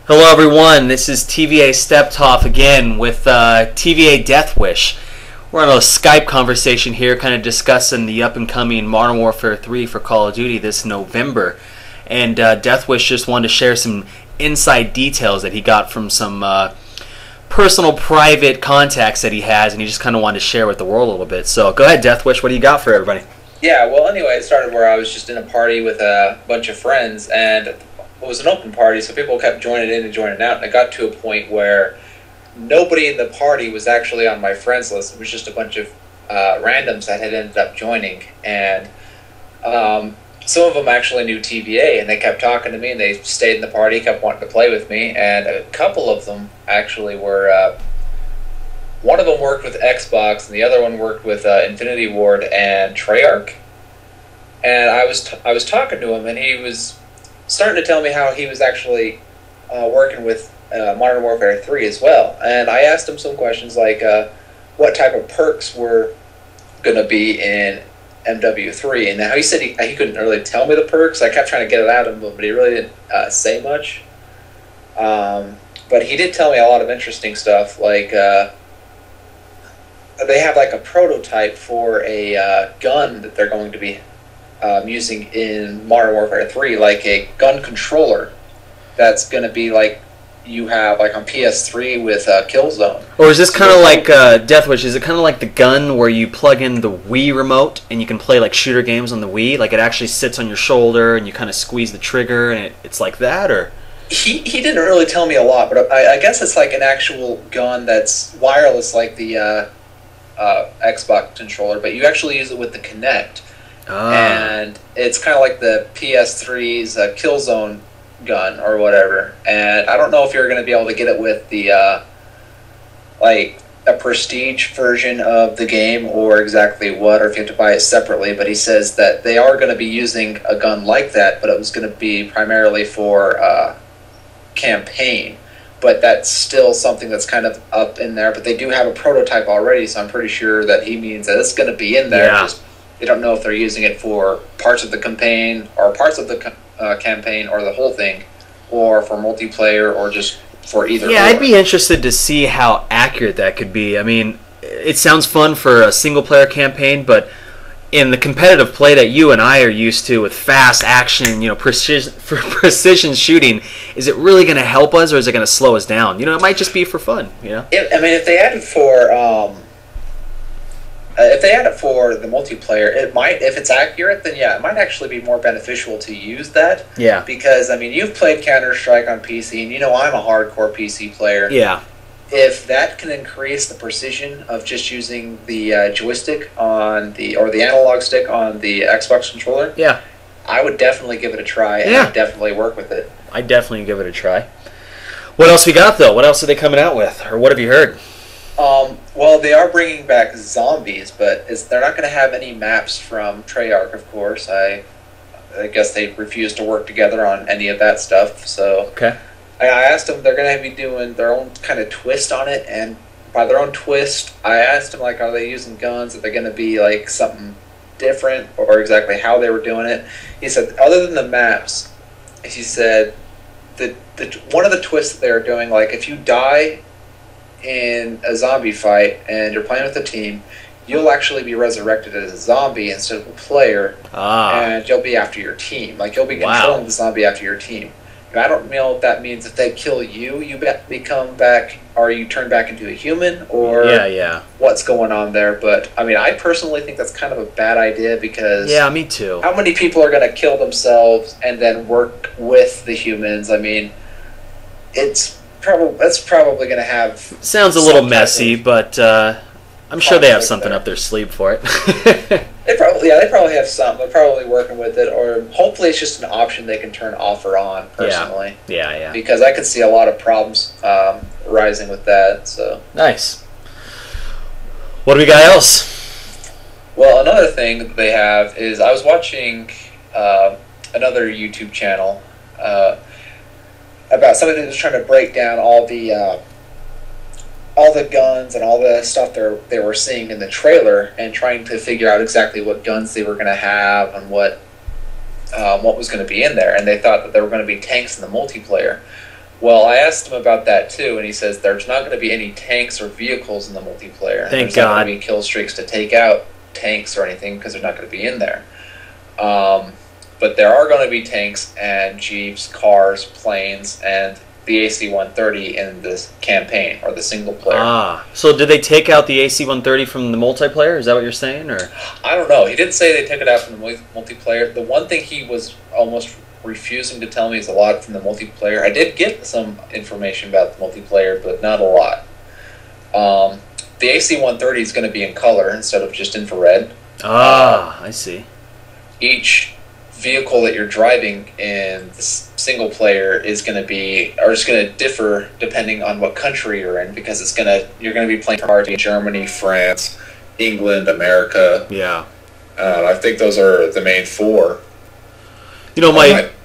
Hello everyone, this is TVA stepTOF again with TVA Deathwish. We're on a Skype conversation here kind of discussing the up-and-coming Modern Warfare 3 for Call of Duty this November. And Deathwish just wanted to share some inside details that he got from some personal private contacts that he has, and he just kind of wanted to share with the world a little bit. So go ahead Deathwish, what do you got for everybody? Yeah, well anyway, it started where I was just in a party with a bunch of friends, and it was an open party, so people kept joining in and joining out, and it got to a point where nobody in the party was actually on my friends list. It was just a bunch of randoms that had ended up joining, and some of them actually knew TVA, and they kept talking to me, and they stayed in the party, kept wanting to play with me, and a couple of them actually were, one of them worked with Xbox, and the other one worked with Infinity Ward and Treyarch, and I was talking to him, and he was starting to tell me how he was actually working with Modern Warfare 3 as well. And I asked him some questions like what type of perks were going to be in MW3. And now he said he couldn't really tell me the perks. I kept trying to get it out of him, but he really didn't say much. But he did tell me a lot of interesting stuff, like they have like a prototype for a gun that they're going to be using in Modern Warfare 3, like a gun controller that's going to be like you have like on PS3 with Killzone. Or is this kind of like Deathwish? Is it kind of like the gun where you plug in the Wii remote and you can play like shooter games on the Wii? Like it actually sits on your shoulder and you kind of squeeze the trigger and it's like that, or? He didn't really tell me a lot, but I guess it's like an actual gun that's wireless, like the Xbox controller, but you actually use it with the Kinect. And it's kind of like the PS3's Killzone gun or whatever. And I don't know if you're going to be able to get it with the like a prestige version of the game or exactly what, or if you have to buy it separately. But he says that they are going to be using a gun like that, but it was going to be primarily for campaign. But that's still something that's kind of up in there. But they do have a prototype already, so I'm pretty sure that he means that it's going to be in there. Yeah. Just, they don't know if they're using it for parts of the campaign or parts of the campaign or the whole thing, or for multiplayer, or just for either. Yeah, I'd be interested to see how accurate that could be. I mean, it sounds fun for a single-player campaign, but in the competitive play that you and I are used to with fast action, precision shooting, is it really going to help us or is it going to slow us down? It might just be for fun. If they add it for the multiplayer, it might, if it's accurate, then yeah, it might actually be more beneficial to use that. Yeah. Because, you've played Counter-Strike on PC, and I'm a hardcore PC player. Yeah. If that can increase the precision of just using the joystick or the analog stick on the Xbox controller, yeah, I would definitely give it a try, and I'd definitely work with it. I'd definitely give it a try. What else we got, though? What else are they coming out with? Or what have you heard? Well, they are bringing back zombies, but they're not going to have any maps from Treyarch, of course. I guess they refuse to work together on any of that stuff. So okay. I asked them, they're going to be doing their own kind of twist on it, and by their own twist, I asked them, like, are they using guns? Are they going to be, like, something different, or exactly how they were doing it? He said, other than the maps, he said, one of the twists that they were doing, like, if you die in a zombie fight and you're playing with a team, you'll actually be resurrected as a zombie instead of a player, and you'll be after your team. Like, you'll be controlling the zombie after your team. I don't know if that means if they kill you, you become back, or you turn back into a human, or what's going on there. But, I personally think that's kind of a bad idea, because yeah, me too. How many people are going to kill themselves and then work with the humans? That's probably going to have... Sounds a little messy, but I'm sure they have something up their sleeve for it. They probably have something. They're probably working with it, or hopefully it's just an option they can turn off or on, personally. Yeah. Because I could see a lot of problems rising with that. So nice. What do we got else? Well, another thing that they have is, I was watching another YouTube channel about somebody that was trying to break down all the guns and all the stuff they were seeing in the trailer, and trying to figure out exactly what guns they were going to have and what was going to be in there. And they thought that there were going to be tanks in the multiplayer. Well, I asked him about that too, and he says there's not going to be any tanks or vehicles in the multiplayer. Thank There's not God. going to be kill streaks to take out tanks or anything because they're not going to be in there. But there are going to be tanks and jeeps, cars, planes, and the AC-130 in this campaign or the single player. Ah, so did they take out the AC-130 from the multiplayer? Is that what you're saying, or? I don't know. He didn't say they took it out from the multiplayer. The one thing he was almost refusing to tell me is a lot from the multiplayer. I did get some information about the multiplayer, but not a lot. The AC-130 is going to be in color instead of just infrared. Ah, I see. Each vehicle that you're driving in the single player is going to be, or it's going to differ depending on what country you're in, because you're going to be playing cards in Germany, France, England, America. Yeah. I think those are the main four. You know,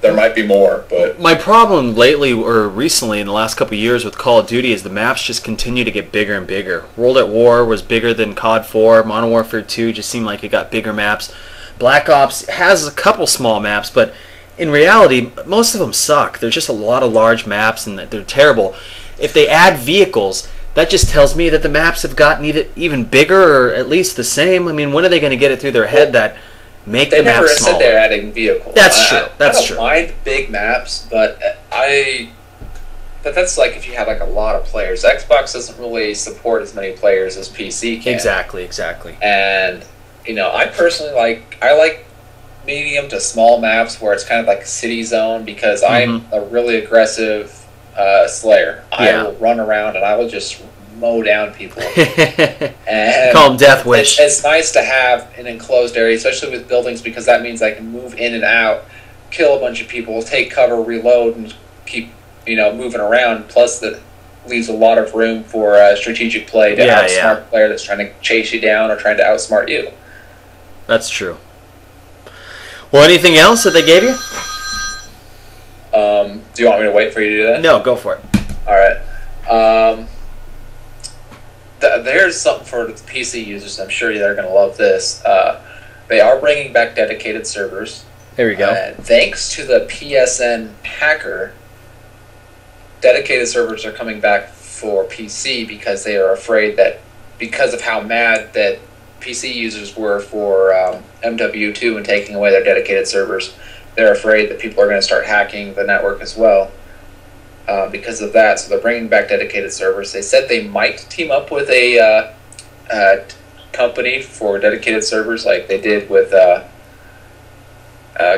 there might be more, but my problem lately or recently in the last couple of years with Call of Duty is the maps just continue to get bigger and bigger. World at War was bigger than COD 4. Modern Warfare 2 just seemed like it got bigger maps. Black Ops has a couple small maps, but in reality, most of them suck. There's just a lot of large maps, and they're terrible. If they add vehicles, that just tells me that the maps have gotten even bigger, or at least the same. I mean, when are they going to get it through their head that make the maps smaller? They never said they're adding vehicles. That's true. I don't mind big maps, but that's like if you have like a lot of players. Xbox doesn't really support as many players as PC can. Exactly. And I personally like medium to small maps where it's kind of like a city zone, because I'm a really aggressive slayer. I will run around and I will just mow down people. And call them Deathwish. It's nice to have an enclosed area, especially with buildings, because that means I can move in and out, kill a bunch of people, take cover, reload, and keep moving around. Plus, that leaves a lot of room for strategic play to outsmart a player that's trying to chase you down or trying to outsmart you. That's true. Well, anything else that they gave you? Do you want me to wait for you to do that? No, go for it. All right. There's something for the PC users. I'm sure they're going to love this. They are bringing back dedicated servers. There we go. Thanks to the PSN hacker, dedicated servers are coming back for PC because they are afraid that, because of how mad that PC users were for MW2 and taking away their dedicated servers, they're afraid that people are going to start hacking the network as well. Because of that, so they're bringing back dedicated servers. They said they might team up with a company for dedicated servers, like they did with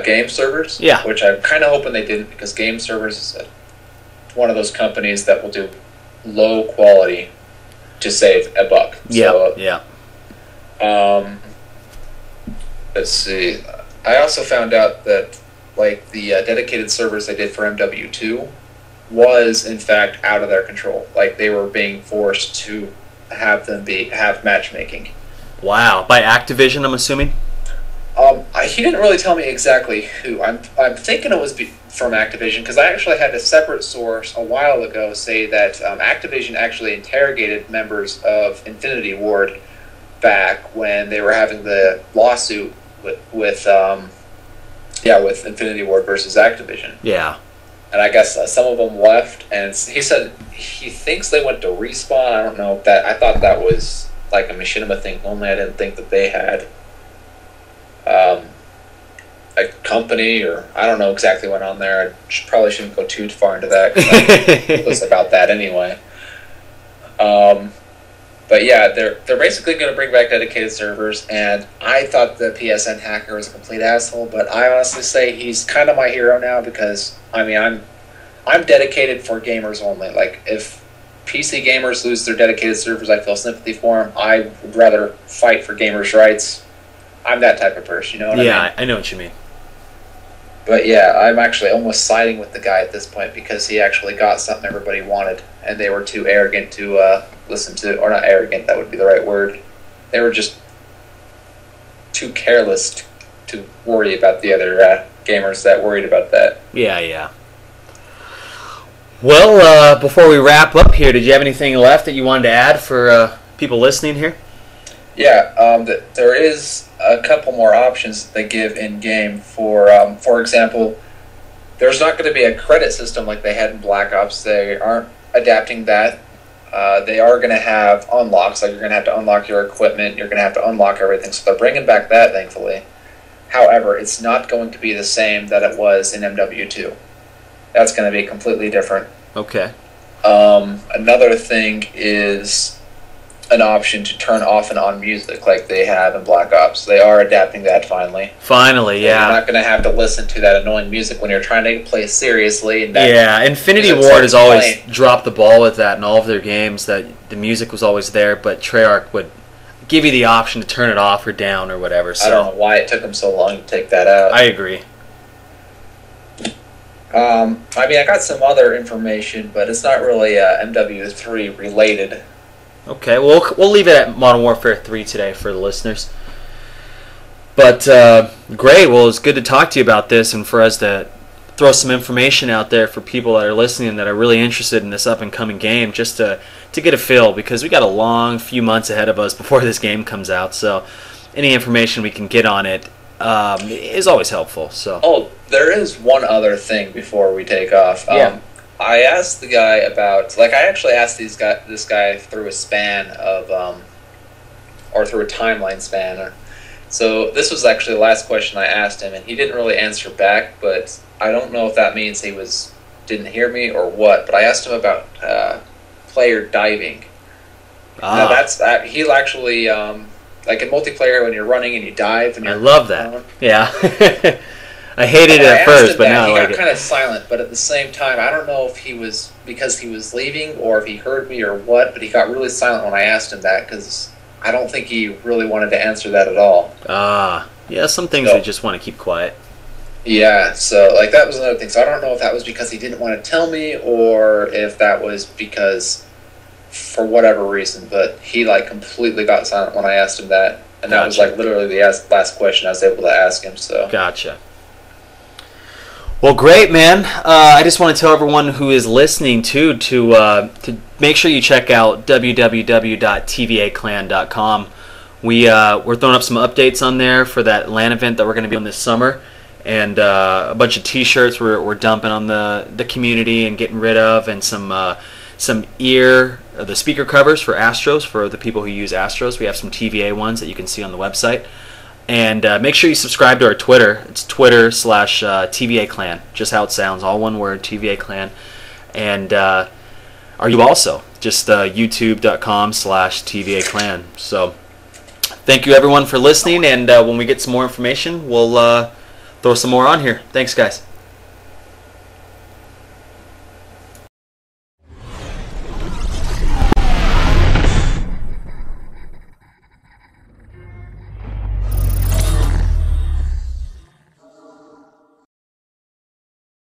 game servers. Yeah. Which I'm kind of hoping they didn't, because game servers is one of those companies that will do low quality to save a buck. Yeah. Let's see. I also found out that like the dedicated servers they did for MW2 was in fact out of their control. Like they were being forced to have matchmaking. Wow, by Activision, I'm assuming. He didn't really tell me exactly who. I'm thinking it was from Activision, because I actually had a separate source a while ago say that Activision actually interrogated members of Infinity Ward back when they were having the lawsuit with Infinity Ward versus Activision. Yeah. And I guess some of them left, and he said he thinks they went to Respawn. I don't know if that. I thought that was like a Machinima thing only. I didn't think that they had a company, or I don't know exactly what went on there. I probably shouldn't go too far into that, because it was about that anyway. But yeah, they're basically going to bring back dedicated servers, and I thought the PSN hacker was a complete asshole, but I honestly say he's kind of my hero now, because I mean I'm dedicated for gamers only. Like if PC gamers lose their dedicated servers, I feel sympathy for them. I would rather fight for gamers' rights. I'm that type of person, you know what I mean? Yeah, I know what you mean. But yeah, I'm actually almost siding with the guy at this point, because he actually got something everybody wanted, and they were too arrogant to listen to, or not arrogant, that would be the right word. They were just too careless to worry about the other gamers that worried about that. Yeah. Well, before we wrap up here, did you have anything left that you wanted to add for people listening here? Yeah, there is a couple more options that they give in game for example, there's not going to be a credit system like they had in Black Ops. They aren't adapting that. They are going to have unlocks, like you're going to have to unlock your equipment, you're going to have to unlock everything, so they're bringing back that, thankfully. However, it's not going to be the same that it was in MW2. That's going to be completely different. Okay. Another thing is an option to turn off and on music like they have in Black Ops. They are adapting that finally. Finally, yeah. You're not going to have to listen to that annoying music when you're trying to play seriously. And yeah, Infinity Ward has always dropped the ball with that in all of their games, that the music was always there, but Treyarch would give you the option to turn it off or down or whatever. So I don't know why it took them so long to take that out. I agree. I mean, I got some other information, but it's not really MW3 related. Okay, well, we'll leave it at Modern Warfare 3 today for the listeners. But great, well, it's good to talk to you about this and for us to throw some information out there for people that are listening that are really interested in this up-and-coming game, just to get a feel, because we got a long few months ahead of us before this game comes out, so any information we can get on it is always helpful. So. Oh, there is one other thing before we take off. Yeah. I asked the guy about, like, I actually asked this guy through a span of, or through a timeline span. So this was actually the last question I asked him, and he didn't really answer back, but I don't know if that means he didn't hear me or what, but I asked him about player diving. Now he'll actually, like in multiplayer when you're running and you dive. And I love that. Yeah. I hated it at first, but now I like it. He got kind of silent, but at the same time, I don't know if he was because he was leaving or if he heard me or what, but he got really silent when I asked him that because I don't think he really wanted to answer that at all. Yeah, some things they just want to keep quiet. Yeah, so like that was another thing. So I don't know if that was because he didn't want to tell me or if that was because for whatever reason, but he like completely got silent when I asked him that, and that was like literally the last question I was able to ask him. So gotcha. Well, great, man. I just want to tell everyone who is listening to make sure you check out www.tvaclan.com. We're throwing up some updates on there for that LAN event that we're going to be on this summer, and a bunch of T-shirts we're dumping on the community and getting rid of, and some the speaker covers for Astros for the people who use Astros. We have some TVA ones that you can see on the website. And make sure you subscribe to our Twitter. It's Twitter/TVA Clan, just how it sounds, all one word, TVA Clan. And are you also just youtube.com/TVA Clan. So thank you everyone for listening, and when we get some more information, we'll throw some more on here. Thanks, guys.